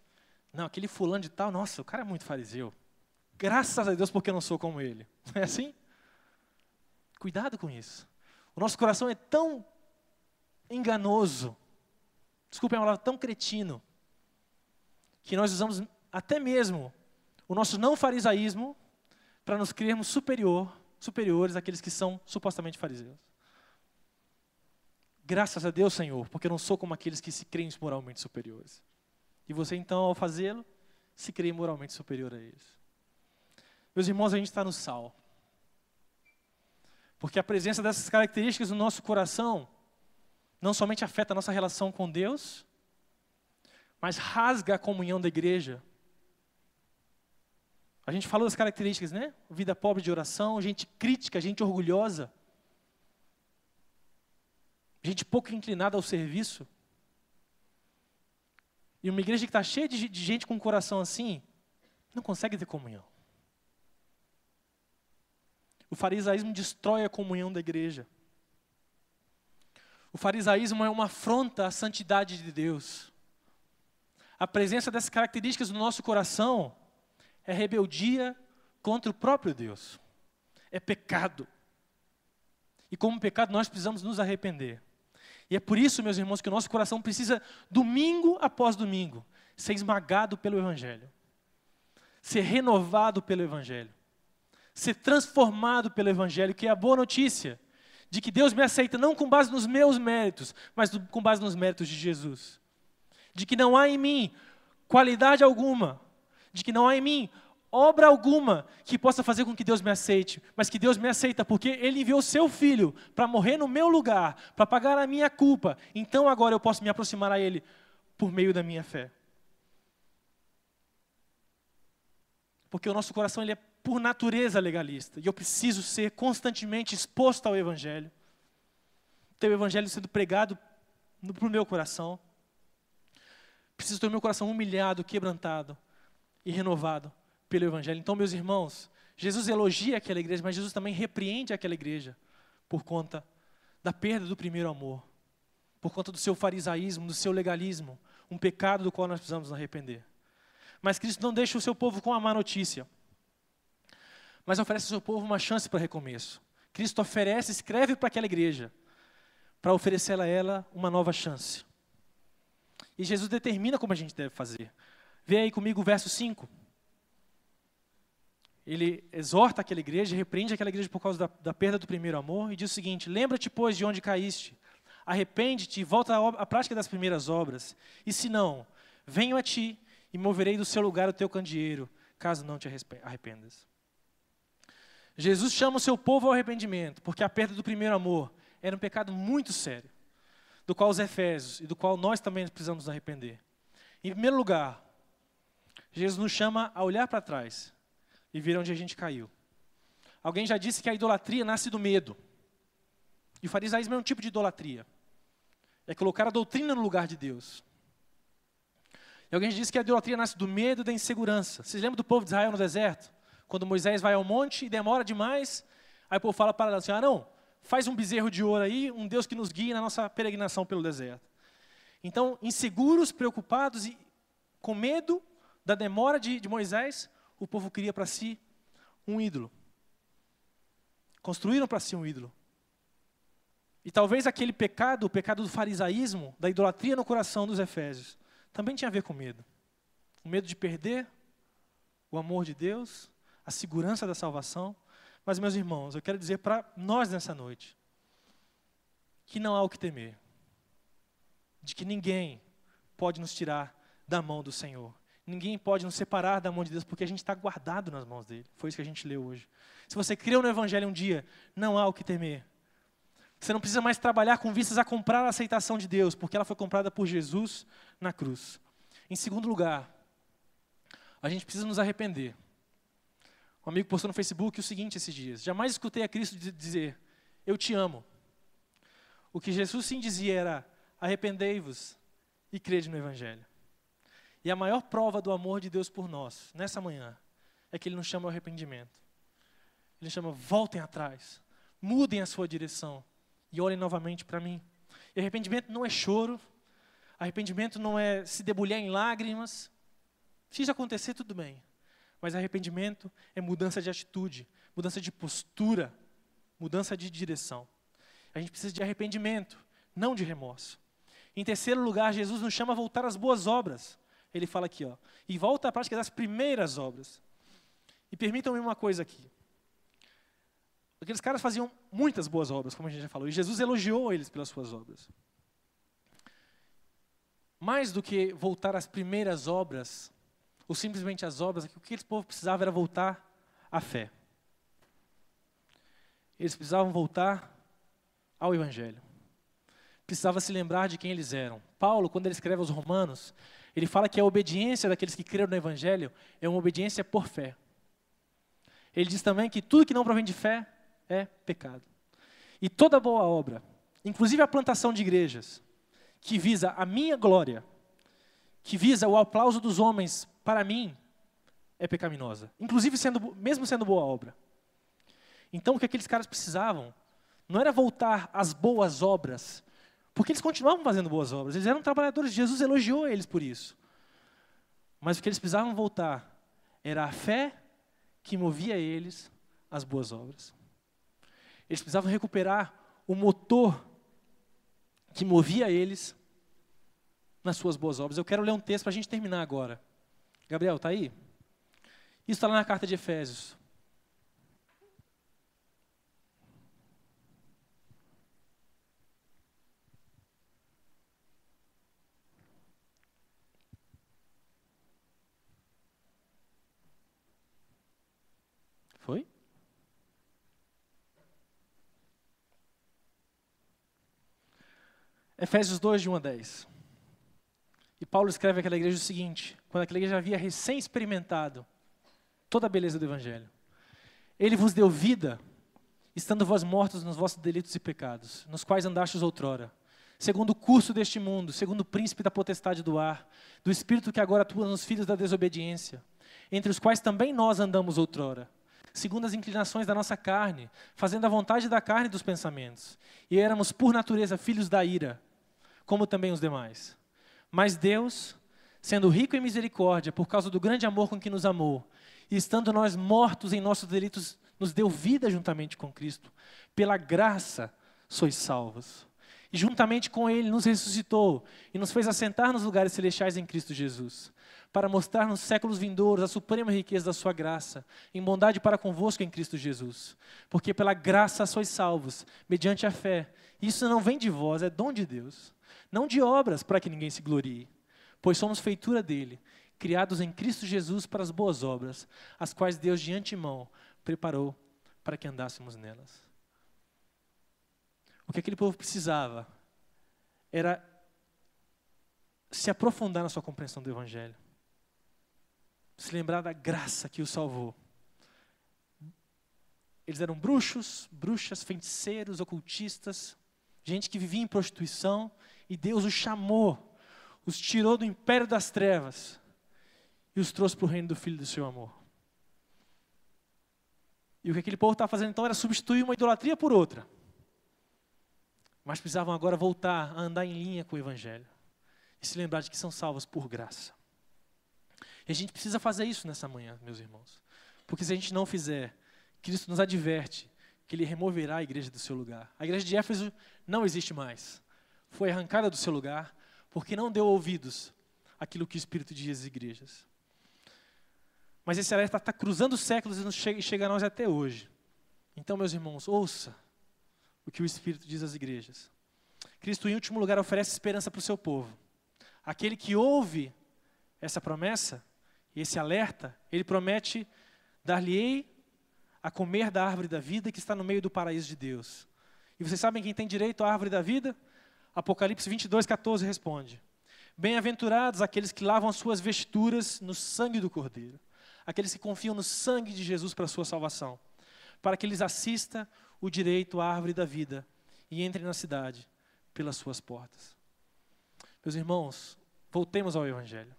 Não, aquele fulano de tal, nossa, o cara é muito fariseu. Graças a Deus porque eu não sou como ele. Não é assim? Cuidado com isso. O nosso coração é tão enganoso, desculpem a palavra, tão cretino, que nós usamos até mesmo o nosso não farisaísmo para nos crermos superiores àqueles que são supostamente fariseus. Graças a Deus, Senhor, porque eu não sou como aqueles que se creem moralmente superiores. E você, então, ao fazê-lo, se crê moralmente superior a eles. Meus irmãos, a gente está no sal. Porque a presença dessas características no nosso coração não somente afeta a nossa relação com Deus, mas rasga a comunhão da igreja. A gente falou das características, né? Vida pobre de oração, gente crítica, gente orgulhosa, gente pouco inclinada ao serviço. E uma igreja que está cheia de gente com um coração assim, não consegue ter comunhão. O farisaísmo destrói a comunhão da igreja. O farisaísmo é uma afronta à santidade de Deus. A presença dessas características no nosso coração é rebeldia contra o próprio Deus. É pecado. E como pecado nós precisamos nos arrepender. E é por isso, meus irmãos, que o nosso coração precisa, domingo após domingo, ser esmagado pelo Evangelho. Ser renovado pelo Evangelho. Ser transformado pelo Evangelho, que é a boa notícia de que Deus me aceita não com base nos meus méritos, mas com base nos méritos de Jesus. De que não há em mim qualidade alguma, de que não há em mim obra alguma que possa fazer com que Deus me aceite, mas que Deus me aceita porque Ele enviou o seu Filho para morrer no meu lugar, para pagar a minha culpa. Então agora eu posso me aproximar a Ele por meio da minha fé. Porque o nosso coração ele é por natureza legalista, e eu preciso ser constantemente exposto ao Evangelho. Ter o Evangelho sendo pregado para o meu coração. Preciso ter o meu coração humilhado, quebrantado e renovado pelo Evangelho. Então, meus irmãos, Jesus elogia aquela igreja, mas Jesus também repreende aquela igreja por conta da perda do primeiro amor, por conta do seu farisaísmo, do seu legalismo, um pecado do qual nós precisamos nos arrepender. Mas Cristo não deixa o seu povo com a má notícia, mas oferece ao seu povo uma chance para recomeço. Cristo oferece, escreve para aquela igreja, para oferecer a ela uma nova chance. E Jesus determina como a gente deve fazer. Vê aí comigo o verso 5. Ele exorta aquela igreja, repreende aquela igreja por causa da perda do primeiro amor, e diz o seguinte: lembra-te, pois, de onde caíste, arrepende-te e volta à prática das primeiras obras, e se não, venho a ti e moverei do seu lugar o teu candeeiro, caso não te arrependas. Jesus chama o seu povo ao arrependimento, porque a perda do primeiro amor era um pecado muito sério, do qual os Efésios e do qual nós também precisamos nos arrepender. Em primeiro lugar, Jesus nos chama a olhar para trás e ver onde a gente caiu. Alguém já disse que a idolatria nasce do medo. E o farisaísmo é um tipo de idolatria. É colocar a doutrina no lugar de Deus. E alguém já disse que a idolatria nasce do medo e da insegurança. Vocês lembram do povo de Israel no deserto? Quando Moisés vai ao monte e demora demais, aí o povo fala para ela assim: não, faz um bezerro de ouro aí, um Deus que nos guie na nossa peregrinação pelo deserto. Então, inseguros, preocupados e com medo da demora de Moisés, o povo cria para si um ídolo. Construíram para si um ídolo. E talvez aquele pecado, o pecado do farisaísmo, da idolatria no coração dos efésios, também tinha a ver com medo. O medo de perder o amor de Deus, a segurança da salvação. Mas, meus irmãos, eu quero dizer para nós nessa noite, que não há o que temer. De que ninguém pode nos tirar da mão do Senhor. Ninguém pode nos separar da mão de Deus, porque a gente está guardado nas mãos dele. Foi isso que a gente leu hoje. Se você creu no Evangelho um dia, não há o que temer. Você não precisa mais trabalhar com vistas a comprar a aceitação de Deus, porque ela foi comprada por Jesus na cruz. Em segundo lugar, a gente precisa nos arrepender. Um amigo postou no Facebook o seguinte esses dias: jamais escutei a Cristo dizer, eu te amo. O que Jesus sim dizia era, arrependei-vos e crede no Evangelho. E a maior prova do amor de Deus por nós, nessa manhã, é que Ele nos chama ao arrependimento. Ele nos chama, voltem atrás, mudem a sua direção e olhem novamente para mim. E arrependimento não é choro, arrependimento não é se debulhar em lágrimas. Se isso acontecer, tudo bem. Mas arrependimento é mudança de atitude, mudança de postura, mudança de direção. A gente precisa de arrependimento, não de remorso. Em terceiro lugar, Jesus nos chama a voltar às boas obras. Ele fala aqui, ó, e volta à prática das primeiras obras. E permitam-me uma coisa aqui. Aqueles caras faziam muitas boas obras, como a gente já falou, e Jesus elogiou eles pelas suas obras. Mais do que voltar às primeiras obras, ou simplesmente às obras, o que aquele povo precisava era voltar à fé. Eles precisavam voltar ao Evangelho. Precisava se lembrar de quem eles eram. Paulo, quando ele escreve aos Romanos, ele fala que a obediência daqueles que creram no Evangelho é uma obediência por fé. Ele diz também que tudo que não provém de fé é pecado. E toda boa obra, inclusive a plantação de igrejas, que visa a minha glória, que visa o aplauso dos homens para mim, é pecaminosa. Inclusive mesmo sendo boa obra. Então o que aqueles caras precisavam não era voltar às boas obras, porque eles continuavam fazendo boas obras, eles eram trabalhadores, Jesus elogiou eles por isso. Mas o que eles precisavam voltar era a fé que movia eles às boas obras. Eles precisavam recuperar o motor que movia eles nas suas boas obras. Eu quero ler um texto para a gente terminar agora. Gabriel, está aí? Isso está lá na carta de Efésios. Foi? Efésios 2, de 1 a 10. E Paulo escreve àquela igreja o seguinte, quando aquela igreja havia recém-experimentado toda a beleza do Evangelho. Ele vos deu vida, estando vós mortos nos vossos delitos e pecados, nos quais andastes outrora, segundo o curso deste mundo, segundo o príncipe da potestade do ar, do espírito que agora atua nos filhos da desobediência, entre os quais também nós andamos outrora, segundo as inclinações da nossa carne, fazendo a vontade da carne e dos pensamentos. E éramos, por natureza, filhos da ira, como também os demais. Mas Deus, sendo rico em misericórdia, por causa do grande amor com que nos amou, e estando nós mortos em nossos delitos, nos deu vida juntamente com Cristo. Pela graça sois salvos. E juntamente com Ele nos ressuscitou e nos fez assentar nos lugares celestiais em Cristo Jesus, para mostrar nos séculos vindouros a suprema riqueza da sua graça, em bondade para convosco em Cristo Jesus. Porque pela graça sois salvos, mediante a fé. Isso não vem de vós, é dom de Deus. Não de obras, para que ninguém se glorie. Pois somos feitura dele, criados em Cristo Jesus para as boas obras, as quais Deus de antemão preparou para que andássemos nelas. O que aquele povo precisava era se aprofundar na sua compreensão do Evangelho. Se lembrar da graça que o salvou. Eles eram bruxos, bruxas, feiticeiros, ocultistas, gente que vivia em prostituição, e Deus os chamou, os tirou do império das trevas e os trouxe para o reino do Filho do seu amor. E o que aquele povo estava fazendo então era substituir uma idolatria por outra. mas precisavam agora voltar a andar em linha com o Evangelho e se lembrar de que são salvas por graça. E a gente precisa fazer isso nessa manhã, meus irmãos, porque se a gente não fizer, Cristo nos adverte que Ele removerá a igreja do seu lugar. A igreja de Éfeso não existe mais. Foi arrancada do seu lugar porque não deu ouvidos àquilo que o Espírito diz às igrejas. Mas esse alerta está cruzando os séculos e chega a nós até hoje. Então, meus irmãos, ouça o que o Espírito diz às igrejas. Cristo, em último lugar, oferece esperança para o seu povo. Aquele que ouve essa promessa, esse alerta, ele promete dar-lhe-ei a comer da árvore da vida que está no meio do paraíso de Deus. E vocês sabem quem tem direito à árvore da vida? Apocalipse 22:14 responde: bem-aventurados aqueles que lavam as suas vestiduras no sangue do Cordeiro, aqueles que confiam no sangue de Jesus para a sua salvação, para que lhes assista o direito à árvore da vida e entrem na cidade pelas suas portas. Meus irmãos, voltemos ao Evangelho.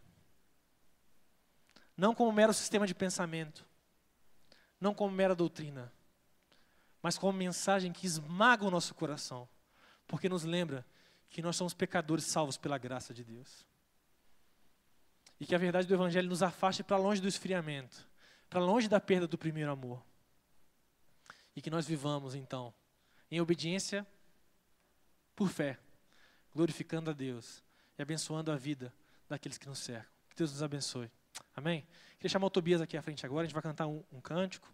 Não como mero sistema de pensamento, não como mera doutrina, mas como mensagem que esmaga o nosso coração, porque nos lembra que nós somos pecadores salvos pela graça de Deus. E que a verdade do Evangelho nos afaste para longe do esfriamento, para longe da perda do primeiro amor. E que nós vivamos, então, em obediência por fé, glorificando a Deus e abençoando a vida daqueles que nos cercam. Que Deus nos abençoe. Amém? Queria chamar o Tobias aqui à frente agora, a gente vai cantar um cântico.